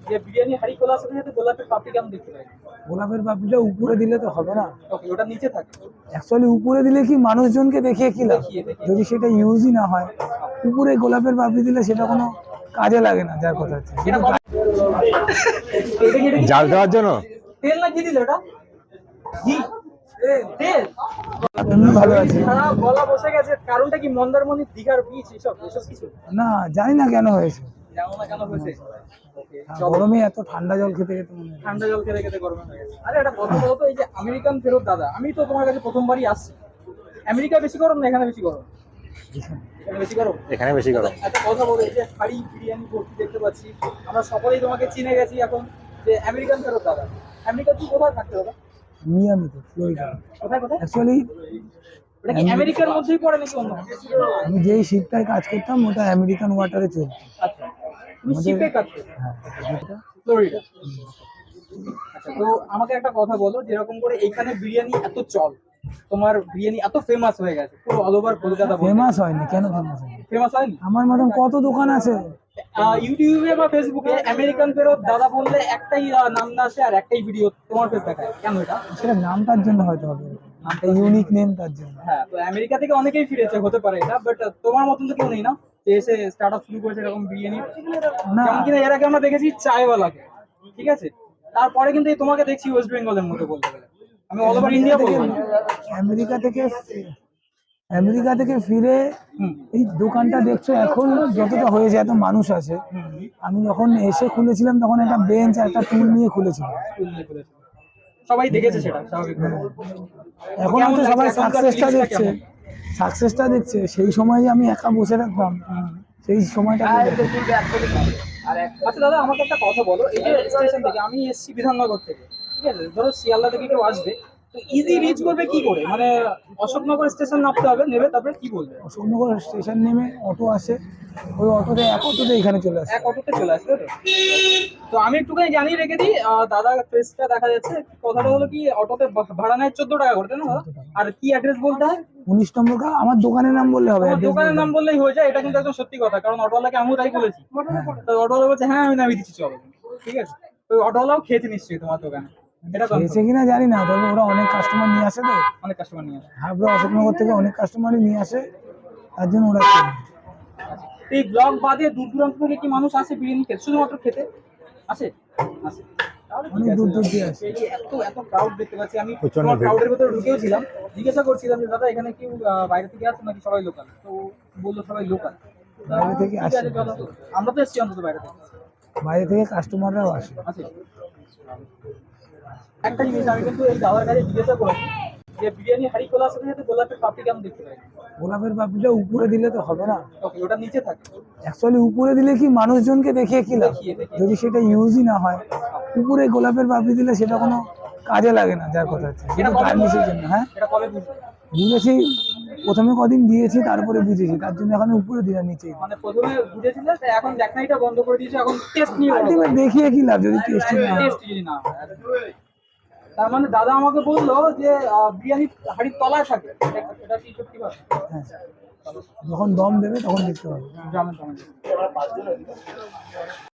যে বিরিয়ানি হাঁড়ি খোলার সাথে সাথে গোলাপের পাপড়ি কেমন দেখতে পাই? গোলাপের পাপড়িটা উপরে দিলে তো হবে না। ওকে, ওটা নিচে থাকে। অ্যাকচুয়ালি উপরে দিলে কি মানুষজনকে দেখিয়ে কি লাভ, দেখিয়ে। যদি সেটা ইউজই না হয়। উপরে গোলাপের পাপড়ি দিলে সেটা কোনো কাজে লাগে না, যার কথা হচ্ছে। এটা কত? জাল দেওয়ার জন্য তেল না ঘি দিলে ওটা? ঘি। তেল। এমনি ভালো আছে সারা গলা বসে গেছে, কারণটা কি? মন্দারমণি, দীঘার বিচ, এসব কিছু না, জানি না কেন হয়েছে। জানো না কেন হয়েছে? ওকে, গরমে এত ঠান্ডা জল খেতে খেতে মনে হয়। ঠান্ডা জল খেতে খেতে গরমে হয়ে গেছে। আরে একটা কথা বলো তো, এই যে আমেরিকান ফেরত দাদা, আমি তো তোমার কাছে প্রথমবারই আসছি। আমেরিকা বেশি গরম না এখানে বেশি গরম? এখানে বেশি গরম। এখানে বেশি গরম। একটা কথা বলো, এই যে হাড়ি বিরিয়ানি ভর্তি দেখতে পাচ্ছি, আমরা সকলেই তোমাকে চিনে গেছি এখন, যে আমেরিকান ফেরত দাদা। আমেরিকা তুই কোথায় থাকতে হবে? মিয়ামিতে, ফ্লোরিডা। কোথায় কোথায়? অ্যাকচুয়ালি ওটা কি আমেরিকার মধ্যেই পড়ে নাকি অন্য? আমি যেই শিপটায় কাজ করতাম ওটা আমেরিকান ওয়াটারে চলতো। আচ্ছা, তুমি শিপে কাজ করো? হ্যাঁ, ফ্লোরিডা। আচ্ছা, তো আমাকে একটা কথা বলো, যেরকম করে এইখানে বিরিয়ানি এত চল, তোমার বিরিয়ানি এত ফেমাস হয়ে গেছে পুরো অল ওভার কলকাতা। ফেমাস হয়নি কেন? ফেমাস হয়নি, ফেমাস হয়নি? আমার মতন কত দোকান আছে। ইউটিউবে বা ফেসবুকে আমেরিকান ফেরত দাদা বললে একটাই নাম না আসে, আর একটাই ভিডিও তোমার ফেস দেখায়, কেন এটা? সেটা নাম তার জন্য হয়তো হবে, নামটা ইউনিক নেম তার জন্য। হ্যাঁ, তো আমেরিকা থেকে অনেকেই ফিরেছে, হতে পারে এটা, বাট তোমার মতন তো কেউ নেই না যে এসে স্টার্ট আপ শুরু করেছে এরকম বিরিয়ানি। না। যেমন কিনা এর আগে আমরা দেখেছি চায়ওয়ালাকে, ঠিক আছে, তারপরে কিন্তু এই তোমাকে দেখছি ওয়েস্ট বেঙ্গলের মধ্যে, বলতে গেলে আমি অল ওভার ইন্ডিয়া বলবো না। আমেরিকা থেকে ফিরে এই দোকানটা দেখছো এখন যতটা হয়েছে, এত মানুষ আছে। আমি যখন এসে খুলেছিলাম তখন একটা বেঞ্চ একটা টুল নিয়ে খুলেছিলাম। সবাই দেখেছে সেটা স্বাভাবিক। এখন তো সবাই সাকসেসটা দেখছে। সেই সময় যে আমি একা বসে রাখতাম, সেই সময়টা আচ্ছা দাদা, আমাকে একটা কথা বলো, এই যে স্টেশন থেকে আমি এসছি বিধাননগর থেকে, ঠিক আছে, ধরো শিয়ালদা থেকে কেউ আসবে, তো ইজি রিচ করবে কি করে? মানে অশোকনগর স্টেশন নামতে হবে, নেবে তারপরে কি বলবে? অশোকনগর স্টেশন নেমে অটো আসে, ওই অটোতে এক অটোতে এখানে চলে আসে। এক অটোতে চলে আসবে। তো আমি একটুখানি জানিয়ে রেখে দিই, দাদা ফেসটা দেখা যাচ্ছে। কথাটা হলো কি, অটোতে ভাড়া নেয় 14 টাকা করে, তাই না? আর কি অ্যাড্রেস বলতে হয়? 19 নম্বর আমার দোকানের নাম বললে হবে। আমার দোকানের নাম বললেই হয়ে যায়, এটা কিন্তু একদম সত্যি কথা, কারণ অটোওয়ালাকে আমিও তাই বলেছি। তো অটোওয়ালা বলছে হ্যাঁ আমি নামিয়ে দিচ্ছি চলো, ঠিক আছে। তো অটোওয়ালাও খেয়েছে নিশ্চয়ই তোমার দোকানে, এটা খেয়েছে কিনা জানি না, তবে ওরা অনেক কাস্টমার নিয়ে আসে, তো অনেক কাস্টমার নিয়ে আসে। হাবড়া অশোকনগর থেকে অনেক কাস্টমারই নিয়ে আসে, তার জন্য ওরা চেনে। এই ব্লগ বাদে দূর দূরান্ত থেকে কি মানুষ আসে বিরিয়ানি খেতে, শুধুমাত্র খেতে আসে? আসে। অনেক দূর দূর দিয়ে আসে। এত এত ক্রাউড দেখতে পাচ্ছি আমি, তোমার ক্রাউডের ভিতরে ঢুকেও ছিলাম, জিজ্ঞাসা করছিলাম যে দাদা এখানে কেউ বাইরে থেকে আসছে নাকি সবাই লোকাল? তো বললো সবাই লোকাল। বাইরে থেকে আসে, আমরা তো এসছি অন্তত বাইরে থেকে কাস্টমাররাও আসে। একটা জিনিস আমি কিন্তু এই দাদার কাছে জিজ্ঞাসা করেছি, যে বিরিয়ানি হাঁড়ি খোলার সাথে সাথে গোলাপের পাপড়ি কেমন দেখতে পাই? গোলাপের পাপড়িটা উপরে দিলে তো হবে না। ওকে, ওটা নিচে থাকে। অ্যাকচুয়ালি উপরে দিলে কি মানুষজনকে দেখিয়ে কি লাভ, যদি সেটা ইউজই না হয়। উপরে গোলাপের পাপড়ি দিলে সেটা কোনো কাজে লাগে না, যার কথা হচ্ছে। এটা গার্নিশের জন্য। হ্যাঁ, এটা কবে বুঝবে? বুঝেছি, প্রথমে কদিন দিয়েছি, তারপরে বুঝেছি, তার জন্য এখন উপরে দিলাম, নিচে। মানে প্রথমে বুঝেছিলে, এখন দেখনাইটা বন্ধ করে দিয়েছে, এখন টেস্ট নিয়ে আলটিমেট দেখিয়ে কি লাভ যদি টেস্টি না হয়। টেস্ট যদি না হয়। তার মানে দাদা আমাকে বললো যে বিরিয়ানি হাঁড়ির তলায় থাকে, এটা কি সত্যি কথা? হ্যাঁ, যখন দম দেবে তখন দেখতে হবে। জানেন।